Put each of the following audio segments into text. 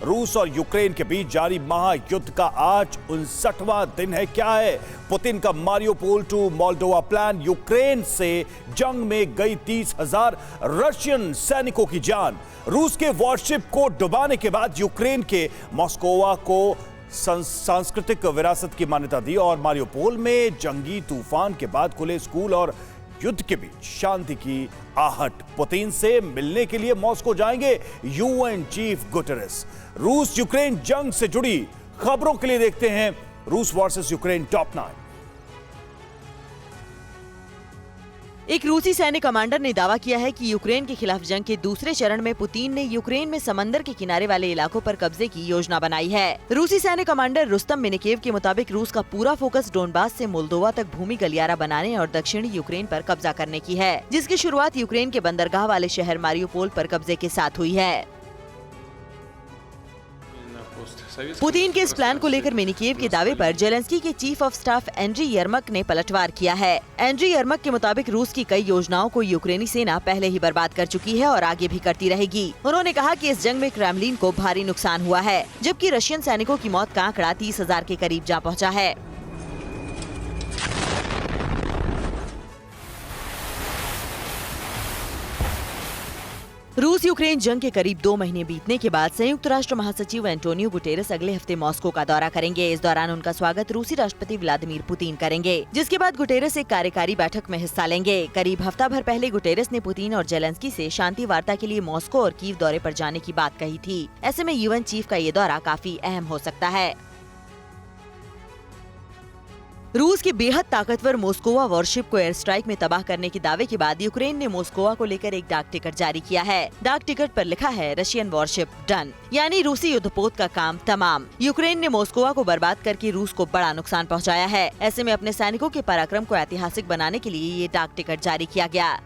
रूस और यूक्रेन के बीच जारी महायुद्ध का आज 59वां दिन है। क्या है पुतिन का Mariupol to Moldova plan? Ukraine से जंग में गई 30,000 रशियन सैनिकों की जान। रूस के वॉरशिप को डुबाने के बाद यूक्रेन के मॉस्कोवा को सांस्कृतिक विरासत की मान्यता दी और मारियोपोल में जंगी तूफान के बाद खुले स्कूल और युद्ध के बीच शांति की आहट। पुतिन से मिलने के लिए मॉस्को जाएंगे यूएन चीफ गुटेरेस। रूस यूक्रेन जंग से जुड़ी खबरों के लिए देखते हैं रूस वर्सेस यूक्रेन टॉप 9। एक रूसी सैन्य कमांडर ने दावा किया है कि यूक्रेन के खिलाफ जंग के दूसरे चरण में पुतिन ने यूक्रेन में समंदर के किनारे वाले इलाकों पर कब्जे की योजना बनाई है। रूसी सैन्य कमांडर रुस्तम मिनेकेव के मुताबिक रूस का पूरा फोकस डोनबास से मोल्दोवा तक भूमि गलियारा बनाने और दक्षिणी यूक्रेन पर कब्जा करने की है, जिसकी शुरुआत यूक्रेन के बंदरगाह वाले शहर मारियोपोल पर कब्जे के साथ हुई है। पुतिन के इस प्लान को लेकर मिनेकेव के दावे पर जेलेंस्की के चीफ ऑफ स्टाफ एंड्री यर्मक ने पलटवार किया है। एंड्री यर्मक के मुताबिक रूस की कई योजनाओं को यूक्रेनी सेना पहले ही बर्बाद कर चुकी है और आगे भी करती रहेगी। उन्होंने कहा कि इस जंग में क्रेमलिन को भारी नुकसान हुआ है, जबकि रशियन सैनिकों की मौत का आंकड़ा 30,000 के करीब जा पहुंचा है। रूस यूक्रेन जंग के करीब 2 महीने बीतने के बाद संयुक्त राष्ट्र महासचिव एंटोनियो गुटेरेस अगले हफ्ते मॉस्को का दौरा करेंगे। इस दौरान उनका स्वागत रूसी राष्ट्रपति व्लादिमीर पुतिन करेंगे, जिसके बाद गुटेरेस एक कार्यकारी बैठक में हिस्सा लेंगे। करीब हफ्ता भर पहले गुटेरेस ने पुतिन और जेलेंस्की से शांति वार्ता के लिए मॉस्को और कीव दौरे पर जाने की बात कही थी। ऐसे में यूएन चीफ का ये दौरा काफी अहम हो सकता है। रूस के बेहद ताकतवर मोस्कोवा वॉरशिप को एयर स्ट्राइक में तबाह करने के दावे के बाद यूक्रेन ने मोस्कोवा को लेकर एक डाक टिकट जारी किया है। डाक टिकट पर लिखा है रशियन वॉरशिप डन, यानी रूसी युद्धपोत का काम तमाम। यूक्रेन ने मोस्कोवा को बर्बाद करके रूस को बड़ा नुकसान पहुंचाया है। ऐसे में अपने सैनिकों के पराक्रम को ऐतिहासिक बनाने के लिए ये डाक टिकट जारी किया गया।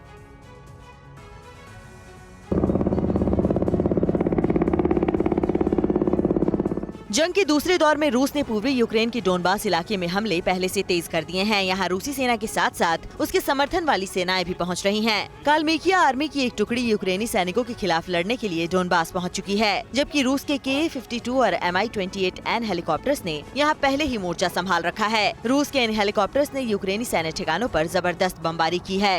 जंग के दूसरे दौर में रूस ने पूर्वी यूक्रेन के डोनबास इलाके में हमले पहले से तेज कर दिए हैं। यहाँ रूसी सेना के साथ साथ उसके समर्थन वाली सेनाएं भी पहुँच रही हैं। कालमेकिया आर्मी की एक टुकड़ी यूक्रेनी सैनिकों के खिलाफ लड़ने के लिए डोनबास पहुँच चुकी है, जबकि रूस के KA-52 और Mi-28N हेलीकॉप्टर्स ने यहाँ पहले ही मोर्चा संभाल रखा है। रूस के इन हेलीकॉप्टर्स ने यूक्रेनी सैन्य ठिकानों पर जबरदस्त बमबारी की है।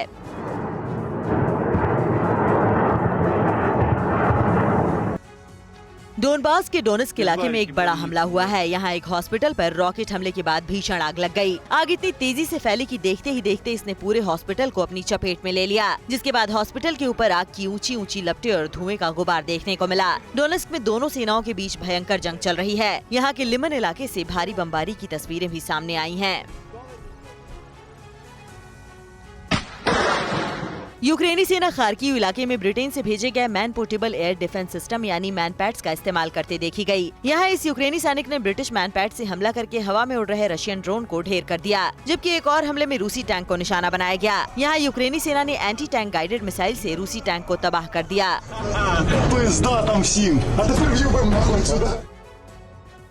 डोनबास के डोनेत्स्क इलाके में एक बड़ा हमला हुआ है। यहाँ एक हॉस्पिटल पर रॉकेट हमले के बाद भीषण आग लग गई। आग इतनी तेजी से फैली कि देखते ही देखते इसने पूरे हॉस्पिटल को अपनी चपेट में ले लिया, जिसके बाद हॉस्पिटल के ऊपर आग की ऊंची ऊंची लपटें और धुएं का गुबार देखने को मिला। डोनेत्स्क में दोनों सेनाओं के बीच भयंकर जंग चल रही है। यहाँ के लिमन इलाके से भारी बमबारी की तस्वीरें भी सामने आई हैं। यूक्रेनी सेना खार्किव इलाके में ब्रिटेन से भेजे गए man portable air defence system यानी मैनपैड्स का इस्तेमाल करते देखी गई। यहाँ इस यूक्रेनी सैनिक ने ब्रिटिश मैनपैड से हमला करके हवा में उड़ रहे रशियन ड्रोन को ढेर कर दिया, जबकि एक और हमले में रूसी टैंक को निशाना बनाया गया। यहाँ यूक्रेनी सेना ने एंटी टैंक गाइडेड मिसाइल से रूसी टैंक को तबाह कर दिया।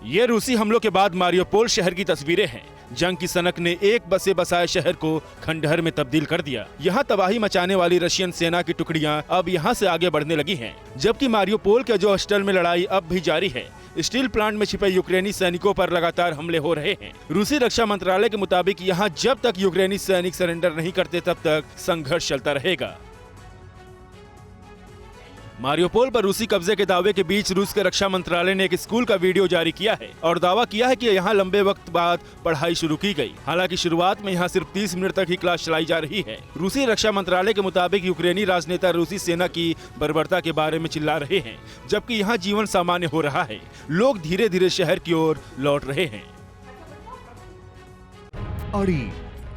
ये रूसी हमलों के बाद मारियोपोल शहर की तस्वीरें हैं। जंग की सनक ने एक बसे बसाए शहर को खंडहर में तब्दील कर दिया। यहाँ तबाही मचाने वाली रशियन सेना की टुकड़ियाँ अब यहाँ से आगे बढ़ने लगी हैं, जबकि मारियोपोल के जो हॉस्टल में लड़ाई अब भी जारी है। स्टील प्लांट में छिपे यूक्रेनी सैनिकों पर लगातार हमले हो रहे हैं। रूसी रक्षा मंत्रालय के मुताबिक यहाँ जब तक यूक्रेनी सैनिक सरेंडर नहीं करते तब तक संघर्ष चलता रहेगा। मारियोपोल पर रूसी कब्जे के दावे के बीच रूस के रक्षा मंत्रालय ने एक स्कूल का वीडियो जारी किया है और दावा किया है कि यहाँ लंबे वक्त बाद पढ़ाई शुरू की गई। हालांकि शुरुआत में यहाँ सिर्फ 30 मिनट तक ही क्लास चलाई जा रही है। रूसी रक्षा मंत्रालय के मुताबिक यूक्रेनी राजनेता रूसी सेना की बर्बरता के बारे में चिल्ला रहे हैं, जबकि यहाँ जीवन सामान्य हो रहा है। लोग धीरे धीरे शहर की ओर लौट रहे हैं। अड़ी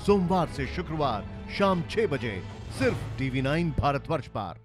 सोमवार से शुक्रवार शाम 6 बजे सिर्फ TV9 भारतवर्ष पर।